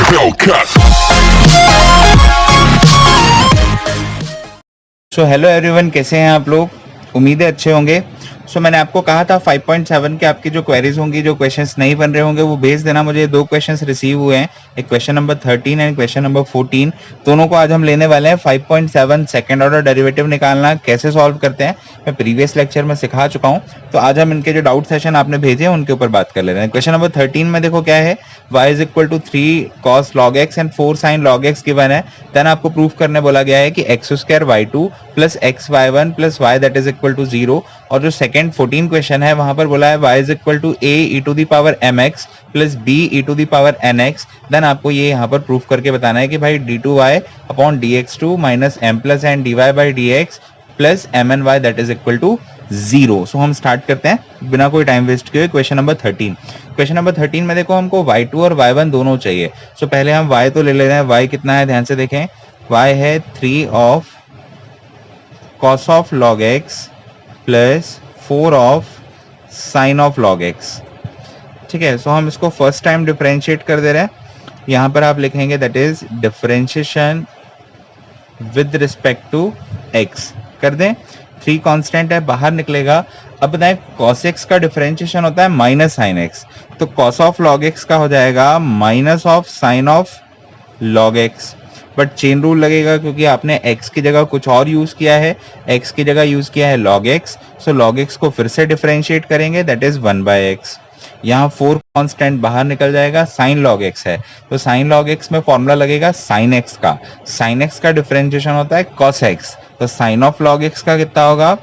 So hello everyone, कैसे हैं आप लोग? उम्मीद है अच्छे होंगे। सो मैंने आपको कहा था 5.7 के आपकी जो क्वेरीज होंगी, जो क्वेश्चंस नहीं बन रहे होंगे वो भेज देना मुझे। दो क्वेश्चंस रिसीव हुए हैं, एक question number 13 and question number 14। दोनों को आज हम लेने वाले हैं। 5.7 सेकंड ऑर्डर डेरिवेटिव निकालना कैसे सॉल्व करते हैं मैं प्रीवियस लेक्चर में सिखा चुका हूं। तो आज हम इनके जो डाउट सेशन आपने भेजे हैं उनके ऊपर बात कर ले रहे हैं। क्वेश्चन नंबर 13 में देखो क्या है, y is equal to 3 cos log x and 4 sin log x given है। देन आपको प्रूफ करने बोला गया है कि x square y2 plus x y one plus y that is equal to 0। और जो सेकंड 14 क्वेश्चन है वहां पर बोला है y is equal to a e to the power mx plus b e to the power nx। Then आपको ये यहाँ पर प्रूफ करके बताना है कि भाई d2y upon dx2 minus m plus n dy by dx plus mny that is equal to 0। So हम स्टार्ट करते हैं बिना कोई टाइम वेस्ट किए क्वेश्चन नंबर 13। क्वेश्चन नंबर 13 में देखो हमको y2 और y1 दोनों चाहिए। सो पहले हम y तो ले ले रहे हैं। y कितना है ध्यान से देखें, y है 3 of cos of log x plus 4 of sin of log x। ठीक है, सो हम इसको फर्स्ट टाइम डिफरेंशिएट कर दे रहे हैं। यहां पर आप लिखेंगे that is differentiation with respect to x कर दें। 3 कांस्टेंट है, बाहर निकलेगा। अब बताएं cos x का डिफरेंशिएशन होता है माइनस साइन x, तो cos ऑफ log x का हो जाएगा minus of sine of log x। But chain rule लगेगा क्योंकि आपने x की जगह कुछ और यूज किया है, x की जगह यूज किया है log x। सो log x को फिर से डिफरेंशिएट करेंगे दैट इज 1/x। यहाँ 4 कांस्टेंट बाहर निकल जाएगा, साइन log x है तो साइन log x में फॉर्मूला लगेगा साइन x का। साइन x का डिफरेंशिएशन होता है cos x, तो साइन ऑफ log x का कितना होगा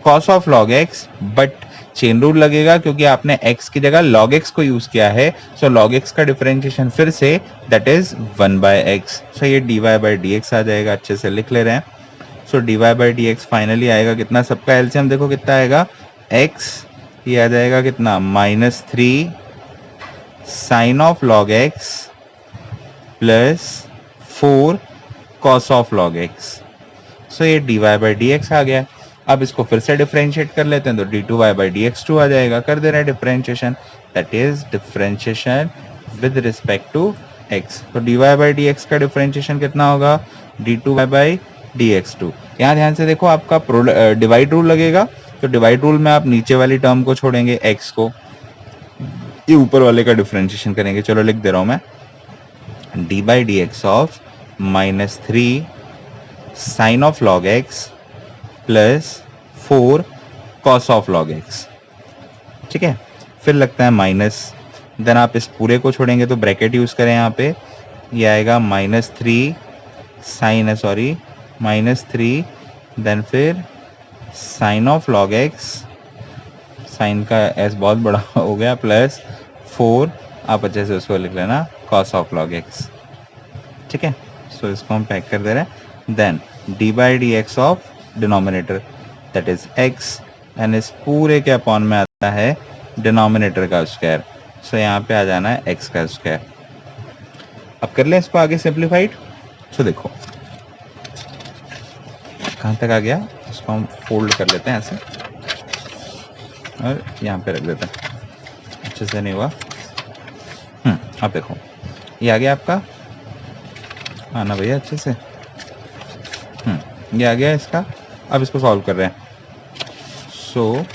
cos of log x। But chain rule लगेगा क्योंकि आपने x की जगह log x को यूज किया है। सो log x का डिफरेंशिएशन फिर से दैट इज 1/x। सो ये dy बाई dx आ जाएगा, अच्छे से लिख ले रहे हैं। So dy by dx finally आएगा कितना, सबका एलसीएम देखो कितना आएगा x, ये आ जाएगा कितना -3 sine of log x plus 4 cos of log x। So ये dy बाई dx आ गया। अब इसको फिर से डिफरेंशिएट कर लेते हैं तो d2y बाई dx2 आ जाएगा। कर दे रहे हैं differentiation, that is differentiation with respect to x। तो dy बाई dx का डिफरेंशिएशन कितना होगा d2y बाई dx2। यहाँ ध्यान से देखो आपका डिवाइड रूल लगेगा, तो डिवाइड रूल में आप नीचे वाली टर्म को छोड़ेंगे x को, ये ऊपर वाले का डिफरेंशिएशन करेंगे। चलो लिख दे रहा हूं मैं, dy by dx of -3 sine of log x plus 4 cos of log x। ठीक है, फिर लगता है माइनस, देन आप इस पूरे को छोड़ेंगे तो ब्रैकेट यूज करें यहाँ पे, ये आएगा -3 साइन है सॉरी -3 देन फिर sine of log x, sine का एस बहुत बड़ा हो गया, प्लस 4 आप अच्छे से उसको लिख लेना cos ऑफ log x। ठीक है, सो इसको हम पैक कर दे रहे हैं। Then d by D x of denominator that is x and इस पूरे के अपॉन में आता है डिनोमिनेटर का स्क्वायर। सो यहाँ पे आ जाना है x का स्क्वायर। अब कर लें इसको आगे सिंप्लीफाइड। सो देखो कहाँ तक आ गया, इसको हम फोल्ड कर लेते हैं ऐसे और यहाँ पे रख देते हैं, अच्छे से नहीं हुआ। अब देखो ये आ गया आपका, आना भैया अच्छे से। ये आ गया इसका। अब इसको सॉल्व कर रहे हैं। सो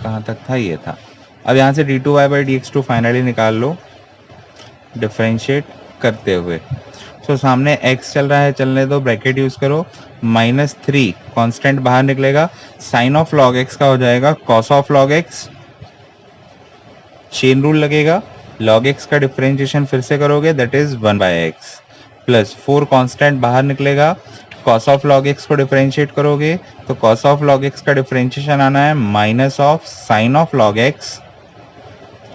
कहाँ तक था, ये था। अब यहाँ से d2y बाई dx2 फाइनली निकाल लो डिफरेंशिएट करते हुए। सो सामने x चल रहा है, चलने दो, ब्रैकेट यूज करो, -3 कांस्टेंट बाहर निकलेगा, साइन ऑफ log x का हो जाएगा cos of log x। Chain rule लगेगा, log x का डिफरेंशिएशन फिर से करोगे that is 1/x plus 4 constant बाहर निकलेगा, cos ऑफ log x को डिफरेंशिएट करोगे तो cos ऑफ log x का डिफरेंशिएशन आना है minus of sine of log x।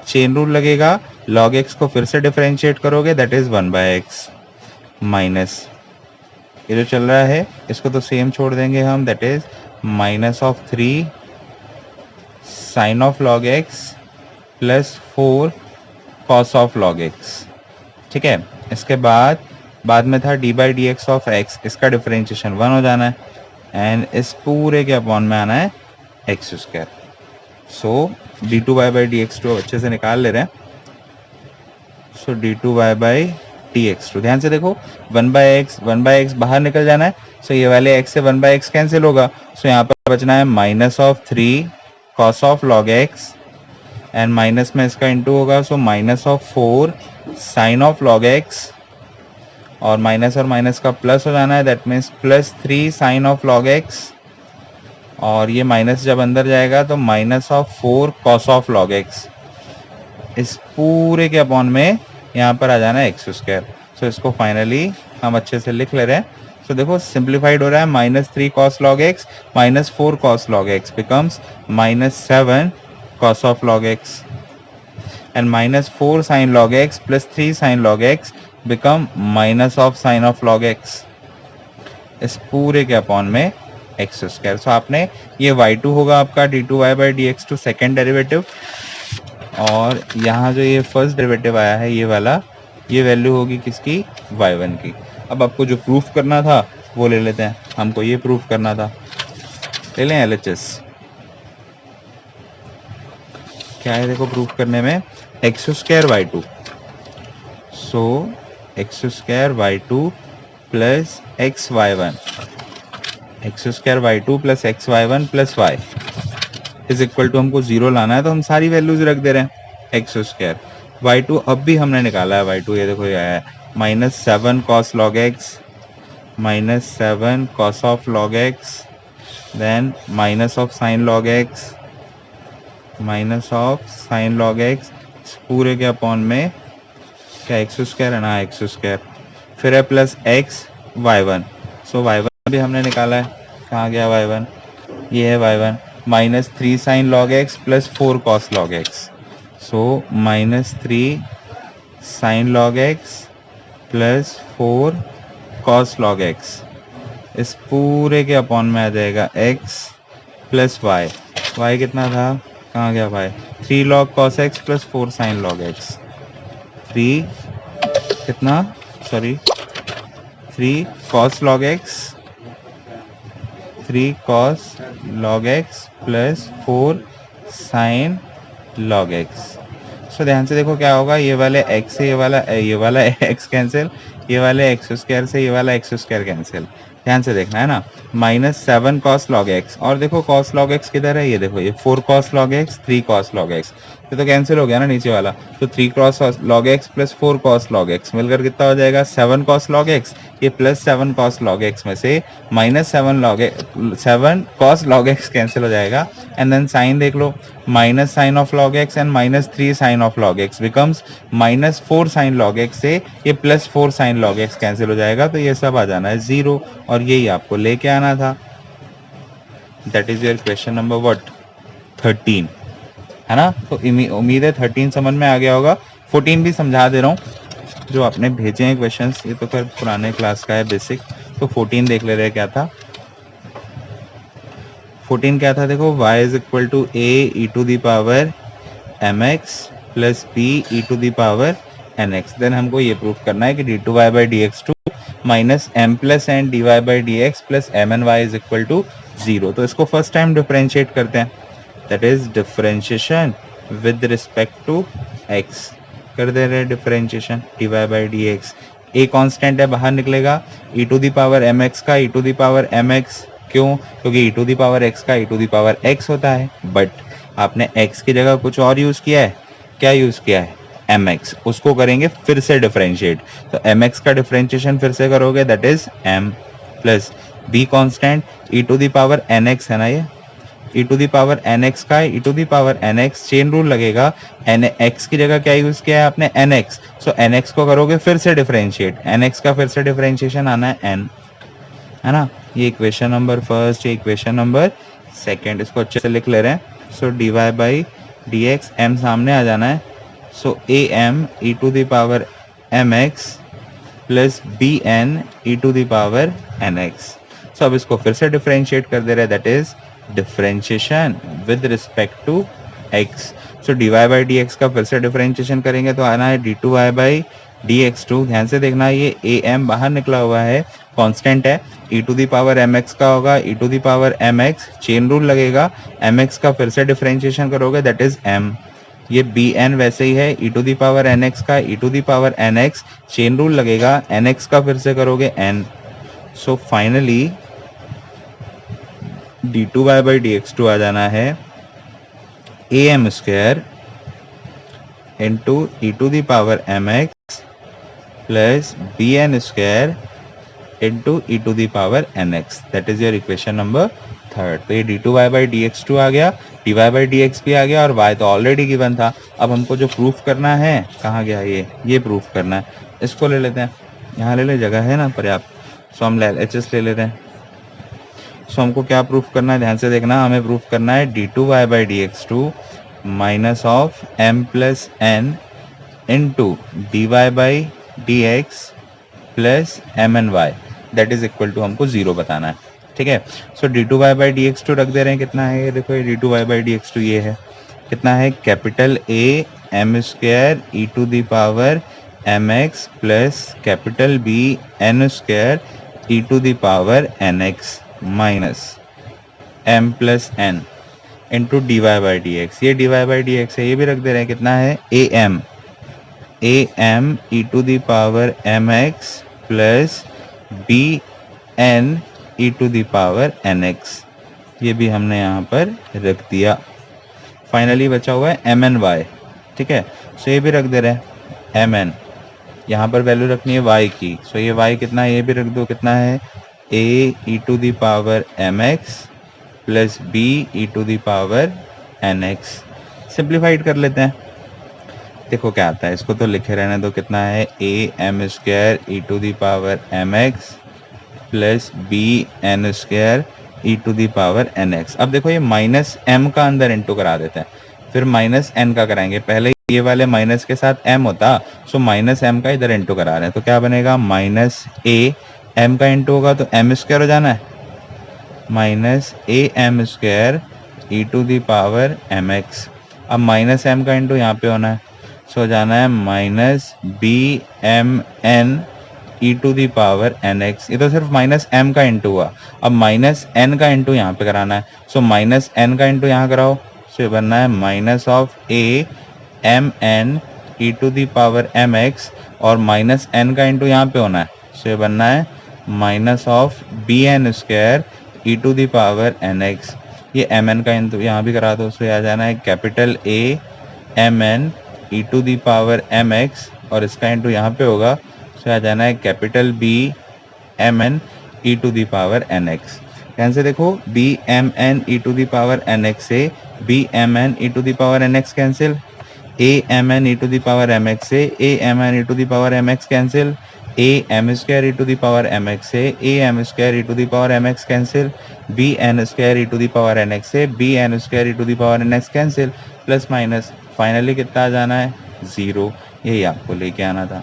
Chain rule लगेगा, log x को फिर से डिफरेंशिएट करोगे दैट इज 1/x माइनस ये जो चल रहा है इसको तो सेम छोड़ देंगे हम, that is -3 sine of log x plus 4 cos of log x। ठीक है, इसके बाद में था d by D x of x, इसका डिफरेंशिएशन 1 हो जाना है एंड इस पूरे के अपॉन में आना है एक्स स्क्वायर। सो डी2y बाई डी एक्स टू अच्छे से निकाल ले रहे हैं। So d2y by dx2। ध्यान से देखो 1 बाई एक्स बाहर निकल जाना है, सो ये वाले x से 1 बाई एक्स कैंसिल होगा, सो यहाँ पर बचना है -3 cos of log x and minus में इसका इंटू होगा, सो -4 sin ऑफ log x और माइनस का प्लस हो जाना है, that means +3 sin of log x और ये माइनस जब अंदर जाएगा तो -4 cos ऑफ log x। इस पूरे के अपॉन में यहाँ पर आ जाना है x²। सो इसको फाइनली हम अच्छे से लिख ले रहे हैं। सो देखो सिंप्लीफाइड हो रहा है, -3 cos log x -4 cos log x becomes -7 cos of log x and -4 sin log x plus 3 sin log x become minus of sin of log x। इस पूरे के अपॉन में x²। सो आपने ये y2 होगा आपका d2y by dx2 second derivative, और यहाँ जो ये फर्स्ट डेरिवेटिव आया है ये वाला, ये वैल्यू होगी किसकी, y1 की। अब आपको जो प्रूफ करना था वो ले लेते हैं, हमको ये प्रूफ करना था, ले लें LHS। क्या है देखो प्रूफ करने में, x² y2, so x² y2 plus xy1, x² y2 plus xy1 plus y is equal to, हमको 0 लाना है तो हम सारी वैल्यूज रख दे रहे हैं। x² y2 अब भी हमने निकाला है, y2 ये देखो ये आया है -7 cos log x -7 cos of log x then minus of sin log x minus of sin log x पूरे के अपॉन में क्या x² है ना, x², फिर है प्लस x y1, सो y1 भी हमने निकाला है, कहाँ गया y1, ये है y1, -3 sin log x plus 4 cos log x, सो -3 sin log x plus 4 cos log x। इस पूरे के अपॉन में आ जाएगा x प्लस y, y कितना था, कहाँ गया y, 3 log cos x plus 4 sin log x, 3 कितना, sorry 3 cos log x 3 cos log x plus 4 sin log x। सो ध्यान से देखो क्या होगा, ये वाले x से ये वाला x कैंसिल, ये वाले x² से ये वाला x² कैंसिल, ध्यान से देखना है ना, -7 cos log x, और देखो cos log x किधर है, ये देखो ये 4 cos log x 3 cos log x, ये तो कैंसिल हो गया ना नीचे वाला, तो 3 cos log x plus 4 cos log x मिलकर कितना हो जाएगा 7 cos log x, ये प्लस 7 cos log x में से -7 cos log x कैंसिल हो जाएगा, एंड देन साइन देख लो, minus sine of log x and -3 sine of log x becomes -4 sine log x से ये plus 4 sine log x cancel हो जाएगा, तो ये सब आ जाना है 0, और यही आपको लेके आना था। That is your question number what 13, है ना। तो उम्मीद है 13 समझ में आ गया होगा। 14 भी समझा दे रहा हूँ, जो आपने भेजे हैं क्वेश्चंस, ये तो फिर पुराने क्लास का है बेसिक, तो 14 देख ले रहे क्या था। 14 क्या था देखो, y is equal to a e to the power mx plus b e to the power nx। Then हमको ये प्रूफ करना है कि d2y by dx2 minus m plus n dy by dx plus m n y is equal to 0। तो इसको first time differentiate करते हैं, that is differentiation with respect to x। कर दे रहे differentiation dy by dx, a constant है बाहर निकलेगा, e to the power mx का e to the power mx, क्यों, क्योंकि e to the power x का e to the power x होता है, बट आपने x की जगह कुछ और यूज किया है, क्या यूज किया है mx, उसको करेंगे फिर से डिफरेंशिएट, तो mx का डिफरेंशिएशन फिर से करोगे, that is m plus b constant e to the power nx है ना, ये e to the power nx का e to the power nx, chain rule लगेगा, x की जगह क्या यूज किया है आपने nx, सो nx को करोगे फिर से डिफरेंशिएट, nx का फिर से डिफरेंशिएशन आना है n, है ना। ये इक्वेशन नंबर फर्स्ट, ये इक्वेशन नंबर सेकंड, इसको अच्छे से लिख ले रहे हैं। So dy by dx, m सामने आ जाना है, so am e to the power mx plus bn e to the power nx। So अब इसको फिर से डिफरेंशिएट कर दे रहे हैं, that is differentiation with respect to x। So dy by dx का फिर से डिफरेंशिएशन करेंगे तो आना है d2y बाई dx2। ध्यान से देखना, ये am बाहर निकला हुआ है, कांस्टेंट है, e to the power mx का होगा e to the power mx, chain rule लगेगा, mx का फिर से डिफरेंशिएशन करोगे, दैट इज m, ये बी एन वैसे ही है E to the power N X का, E to the power N X, chain rule लगेगा, एन एक्स का फिर से करोगे N, so finally D two Y by D X two आ जाना है A M square into E to the power M x plus B N square into E to the power N X, that is your equation number third. तो ये D two Y by D X two आ गया, D Y by D X भी आ गया और Y तो already given था। अब हमको जो प्रूफ करना है, कहाँ गया ये प्रूफ करना है, इसको ले लेते हैं, यहाँ ले ले, जगह है ना पर्याप्त, सो हम एच एस ले लेते हैं। सो हमको क्या प्रूफ करना है, ध्यान से देखना, हमें प्रूफ करना है D two Y by D X two minus of M plus N into D Y by D X plus M N Y, that is equal to हमको 0 बताना है, ठीक है। So D two Y by D X two रख दे रहे हैं, कितना है ये देखो, ये D two Y by D X two ये है, कितना है, capital A M square E to the power M x plus capital B N square E to the power N X minus M plus N into D Y by D X, ये D Y by D X है, ये भी रख दे रहे हैं, कितना है, ए M E to the power M x plus B N E to the power N x, ये भी हमने यहाँ पर रख दिया। फाइनली बचा हुआ है एम एन वाई, ठीक है, सो ये भी रख दे रहे हैं एम एन, यहाँ पर वैल्यू रखनी है वाई की, सो ये वाई कितना है, ये भी रख दो, कितना है, a e to the power M x plus b e to the power N x. Simplified कर लेते हैं, देखो क्या आता है, इसको तो लिखे रहने दो, कितना है, A M square E to the power M x plus B N square E to the power N x. अब देखो ये माइनस एम का अंदर इंटू करा देते हैं, फिर माइनस एन का कराएंगे, पहले ये वाले माइनस के साथ एम होता, सो माइनस एम का इधर इंटू करा रहे हैं, तो क्या बनेगा, माइनस ए एम का इंटू होगा तो एम स्क्वायर हो जाना है, minus a M square E to the power M x. अब माइनस एम का इंटू यहाँ पे होना है, सो जाना है minus b m n E to the power N x, ये तो सिर्फ माइनस एम का इंटू हुआ, अब माइनस एन का इंटू यहाँ पे कराना है, सो माइनस एन का इंटू यहाँ कराओ, सो ये बनना है minus of a m n E to the power M x, और माइनस एन का इंटू यहाँ पे होना है, सो ये बनना है minus of b N square E to the power N x, ये एम एन का इंटू यहाँ भी करा दो, सो ये आ जाना है capital A m n E to the power M x, और इसका इंटू यहाँ पे होगा, सो आ जाना है capital B m n E to the power N x. ध्यान से देखो, b m n E to the power N x से b m n E to the power N x cancel, a m n E to the power M x से a m n E to the power M x cancel, a M square E to the power M x से a M square E to the power M x cancel, b N square E to the power N x से b N square E to the power N x cancel, plus minus, finally कितना आ जाना है, 0, यही आपको लेके आना था।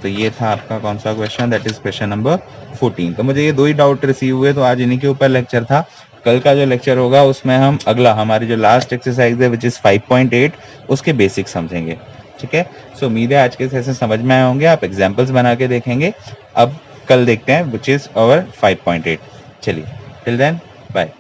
तो ये था आपका कौन सा question, that is question number 14। तो मुझे ये 2 ही डाउट रिसीव हुए, तो आज इन्हीं के ऊपर लेक्चर था। कल का जो लेक्चर होगा उसमें हम अगला हमारी जो लास्ट एक्सरसाइज है विच इज 5.8 उसके बेसिक समझेंगे, ठीक है। सो उम्मीद है आज के सेशन समझ में आए होंगे, आप एग्जाम्पल्स बना के देखेंगे। अब कल देखते हैं विच इज अवर 5.8। चलिए, टिल देन बाय।